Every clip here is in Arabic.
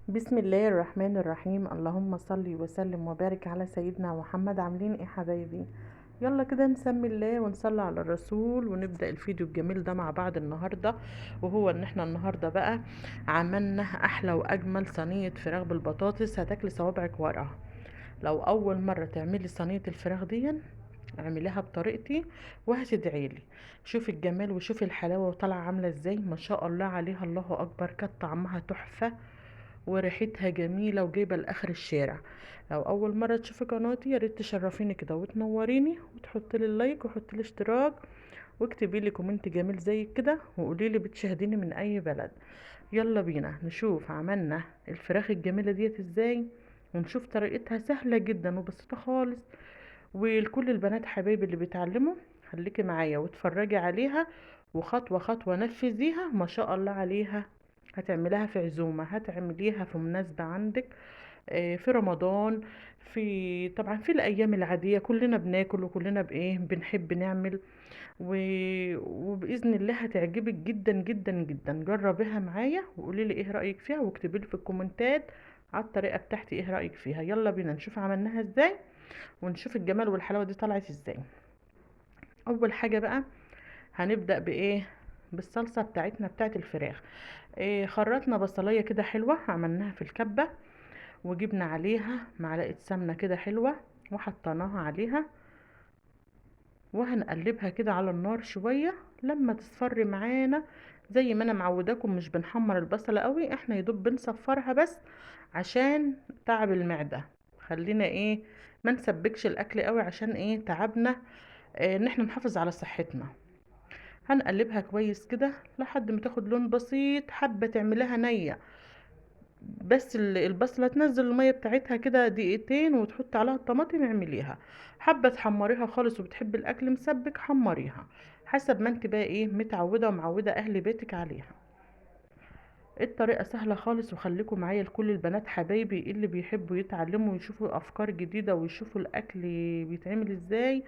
بسم الله الرحمن الرحيم. اللهم صل وسلم وبارك على سيدنا محمد. عاملين ايه حبايبي؟ يلا كده نسمي الله ونصلي على الرسول ونبدأ الفيديو الجميل ده مع بعض النهاردة. وهو ان احنا النهاردة بقى عملنا احلى واجمل صينية فراخ بالبطاطس، هتاكلي صوابعك وراها. لو اول مرة تعملي صينية الفراخ دي اعمليها بطريقتي وهتدعيلي. شوفي الجمال وشوفي الحلاوة وطالعة عاملة ازاي، ما شاء الله عليها، الله اكبر. كانت طعمها تحفة وريحتها جميلة وجايبة لآخر الشارع. لو أول مرة تشوفي قناتي ياريت تشرفيني كده وتنوريني وتحطي لي اللايك وحطي لي اشتراك واكتبي لي كومنت جميل زي كده وقولي لي بتشاهديني من أي بلد. يلا بينا نشوف عملنا الفراخ الجميلة ديت ازاي، ونشوف طريقتها سهلة جدا وبسيطة خالص. ولكل البنات حبايبي اللي بيتعلموا، خليكي معايا واتفرجي عليها وخطوة خطوة نفذيها، ما شاء الله عليها. هتعمليها في عزومة، هتعمليها في مناسبة عندك، في رمضان، في طبعا في الأيام العادية كلنا بناكل وكلنا بإيه بنحب نعمل و... وبإذن الله هتعجبك جدا جدا جدا. جربيها معايا وقولي لي ايه رأيك فيها واكتبي لي في الكومنتات على الطريقة بتاعتي ايه رأيك فيها. يلا بينا نشوف عملناها ازاي ونشوف الجمال والحلاوة دي طلعت ازاي. اول حاجة بقى هنبدأ بايه؟ بالصلصة بتاعتنا بتاعت الفراخ. إيه، خرطنا بصلاية كده حلوة عملناها في الكبة، وجبنا عليها معلقة سمنة كده حلوة وحطيناها عليها، وهنقلبها كده على النار شوية لما تصفر معانا. زي ما انا معوداكم مش بنحمر البصلة قوي، احنا يدوب بنصفرها بس عشان تعب المعدة. خلينا ايه، ما نسبكش الاكل قوي عشان ايه تعبنا، ان احنا نحافظ على صحتنا. هنقلبها كويس كده لحد ما تاخد لون بسيط. حابة تعملها نية بس البصلة تنزل المية بتاعتها كده دقيقتين وتحط عليها الطماطم اعمليها. حابة تحمريها خالص وبتحبي الاكل مسبك حمريها، حسب ما انت بقى ايه متعودة ومعودة اهل بيتك عليها. الطريقة سهلة خالص، وخليكم معايا لكل البنات حبايبي اللي بيحبوا يتعلموا ويشوفوا افكار جديدة ويشوفوا الاكل بيتعمل ازاي،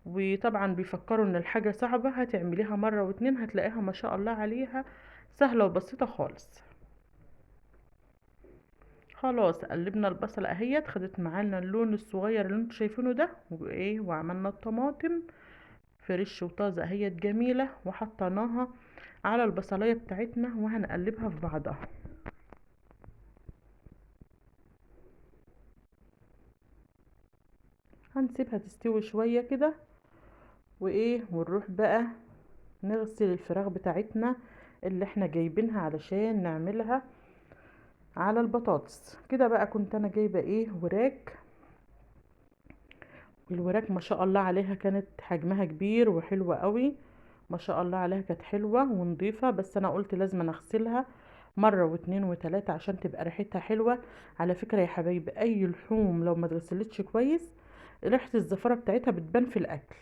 وطبعا بيفكروا ان الحاجة صعبة. هتعمليها مرة واتنين هتلاقيها ما شاء الله عليها سهلة وبسيطة خالص. خلاص قلبنا البصلة اهيت، خدت معانا اللون الصغير اللي انتوا شايفينه ده وايه، وعملنا الطماطم فريش وطازة اهيت جميلة وحطيناها على البصلاية بتاعتنا وهنقلبها في بعضها. هنسيبها تستوي شوية كده وايه، ونروح بقى نغسل الفراخ بتاعتنا اللي احنا جايبينها علشان نعملها على البطاطس. كده بقى كنت انا جايبة ايه وراك، الوراك ما شاء الله عليها كانت حجمها كبير وحلوة قوي، ما شاء الله عليها كانت حلوة ونضيفة. بس انا قلت لازم اغسلها مرة واتنين وتلاتة عشان تبقى ريحتها حلوة. على فكرة يا حبايبي، اي لحوم لو ما اتغسلتش كويس ريحة الزفرة بتاعتها بتبان في الاكل،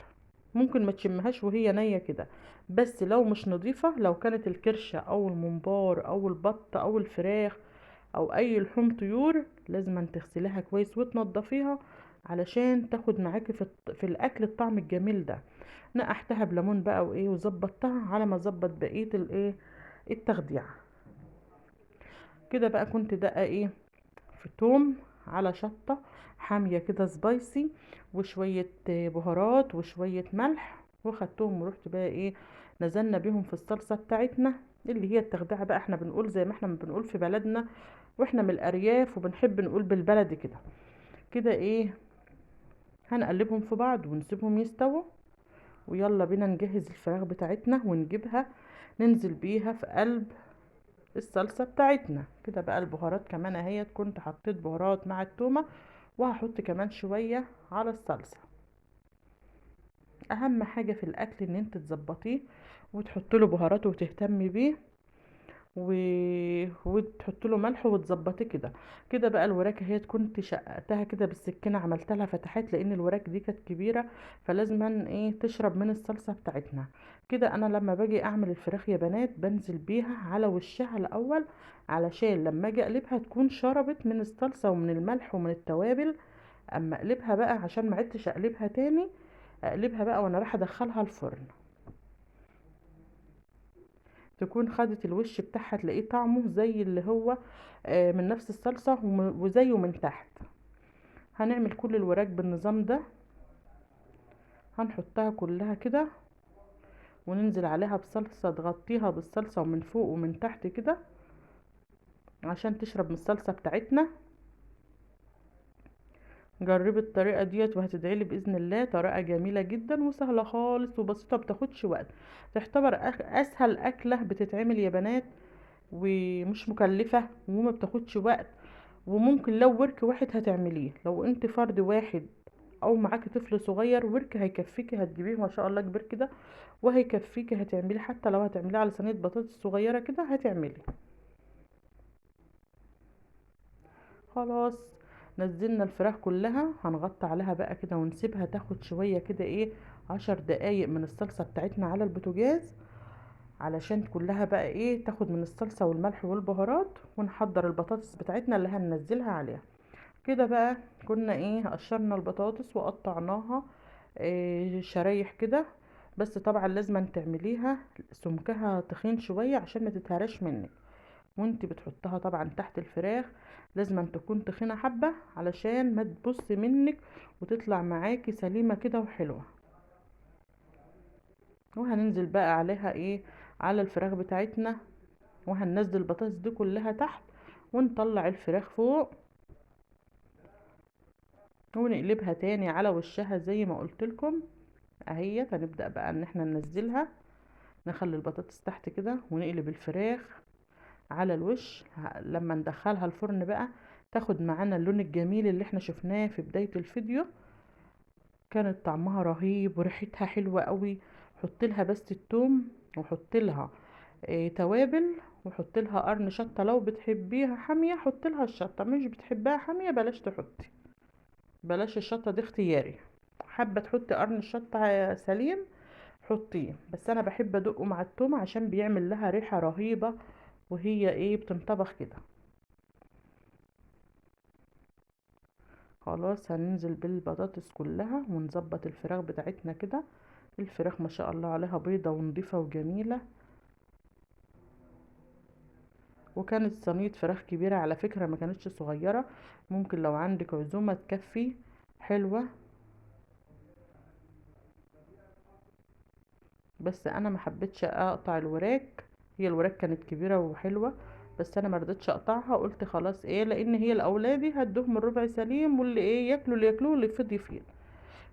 ممكن ما تشمهاش وهي نية كده. بس لو مش نظيفة، لو كانت الكرشة او الممبار او البط او الفراخ او اي لحوم طيور، لازم تغسليها كويس وتنضفيها علشان تاخد معاكي في الاكل الطعم الجميل ده. نقحتها بليمون بقى وايه وظبطتها على ما ظبط بقيه الايه التخديع. كده بقى كنت دقه ايه في توم على شطه حاميه كده سبايسي وشويه بهارات وشويه ملح، وخدتهم ورحت بقى ايه نزلنا بيهم في الصلصه بتاعتنا اللي هي التخديعه بقى. احنا بنقول زي ما احنا بنقول في بلدنا، واحنا من الارياف وبنحب نقول بالبلدي كده. كده ايه، هنقلبهم في بعض ونسيبهم يستووا. ويلا بينا نجهز الفراخ بتاعتنا ونجيبها ننزل بيها في قلب الصلصة بتاعتنا. كده بقى البهارات كمان اهيت، كنت حطيت بهارات مع التومة وهحط كمان شوية على الصلصة. اهم حاجة في الاكل ان انت تظبطيه وتحط له بهاراته وتهتمي بيه و... وتحط له ملح وتظبطيه كده. كده بقى الوراك اهي كنت شققتها كده بالسكينه، عملت لها فتحات لان الوراك دي كانت كبيره، فلازم ايه تشرب من الصلصه بتاعتنا. كده انا لما باجي اعمل الفراخ يا بنات بنزل بيها على وشها الاول علشان لما اجي اقلبها تكون شربت من الصلصه ومن الملح ومن التوابل. اما اقلبها بقى عشان ما عدتش اقلبها تاني، اقلبها بقى وانا رايحه ادخلها الفرن. تكون خدت الوش بتاعها، تلاقيه طعمه زي اللي هو من نفس الصلصة وزيه من تحت. هنعمل كل الوراك بالنظام ده، هنحطها كلها كده وننزل عليها بصلصة، تغطيها بالصلصة ومن فوق ومن تحت كده عشان تشرب من الصلصة بتاعتنا. جربي الطريقة ديت وهتدعيلي بإذن الله. طريقة جميلة جدا وسهلة خالص وبسيطة، بتاخدش وقت. تعتبر أسهل أكلة بتتعمل يا بنات، ومش مكلفة وما بتاخدش وقت. وممكن لو ورك واحد هتعمليه، لو انت فرد واحد او معاكي طفل صغير، ورك هيكفيكي، هتجيبيه ما شاء الله كبير كده وهيكفيكي. هتعملي حتى لو هتعمليه على صينية بطاطس صغيرة كده هتعملي. خلاص، نزلنا الفراخ كلها، هنغطي عليها بقى كده ونسيبها تاخد شوية كده ايه 10 دقايق من الصلصة بتاعتنا على البوتاجاز، علشان كلها بقى ايه تاخد من الصلصة والملح والبهارات. ونحضر البطاطس بتاعتنا اللي هننزلها عليها كده بقى. كنا ايه قشرنا البطاطس وقطعناها إيه شرايح كده، بس طبعا لازم تعمليها سمكها تخين شوية عشان ما تتهرش منك. وانت بتحطها طبعا تحت الفراخ لازم تكون تخينة حبة علشان ما تبص منك وتطلع معاكي سليمة كده وحلوة. وهننزل بقى عليها ايه على الفراخ بتاعتنا، وهننزل البطاطس دي كلها تحت ونطلع الفراخ فوق ونقلبها تاني على وشها زي ما قلت لكم اهيت. هنبدأ بقى ان احنا ننزلها، نخلي البطاطس تحت كده ونقلب الفراخ على الوش. لما ندخلها الفرن بقى تاخد معانا اللون الجميل اللي احنا شفناه في بداية الفيديو. كانت طعمها رهيب وريحتها حلوة قوي. حط لها بس التوم، وحط لها توابل، وحط لها قرن شطة. لو بتحبيها حامية حط لها الشطة، مش بتحبها حامية بلاش تحطي، بلاش الشطة دي اختياري. حابة تحطي قرن الشطة سليم حطيه، بس انا بحب ادقه مع التوم عشان بيعمل لها ريحة رهيبة وهي ايه بتنطبخ كده. خلاص هننزل بالبطاطس كلها ونظبط الفراخ بتاعتنا كده. الفراخ ما شاء الله عليها بيضة ونضيفة وجميلة، وكانت صينية فراخ كبيرة على فكرة ما كانتش صغيرة. ممكن لو عندك عزومة تكفي حلوة، بس انا ما حبيتش اقطع الوراك. هي الوراك كانت كبيرة وحلوة بس انا ما رضيتش اقطعها. قلت خلاص ايه، لان هي الاولادي هدوهم الربع سليم، واللي ايه ياكلوا اللي ياكلوه واللي يفيض يفيض.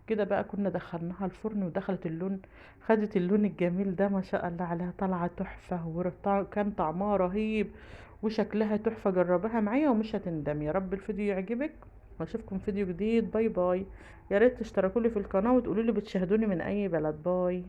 كده بقى كنا دخلناها الفرن ودخلت اللون، خدت اللون الجميل ده ما شاء الله عليها، طالعه تحفه كان طعمها رهيب وشكلها تحفه. جربها معايا ومش هتندمي. يا رب الفيديو يعجبك واشوفكم فيديو جديد. باي باي. يا ريت تشتركوا لي في القناه وتقولوا لي بتشاهدوني من اي بلد. باي.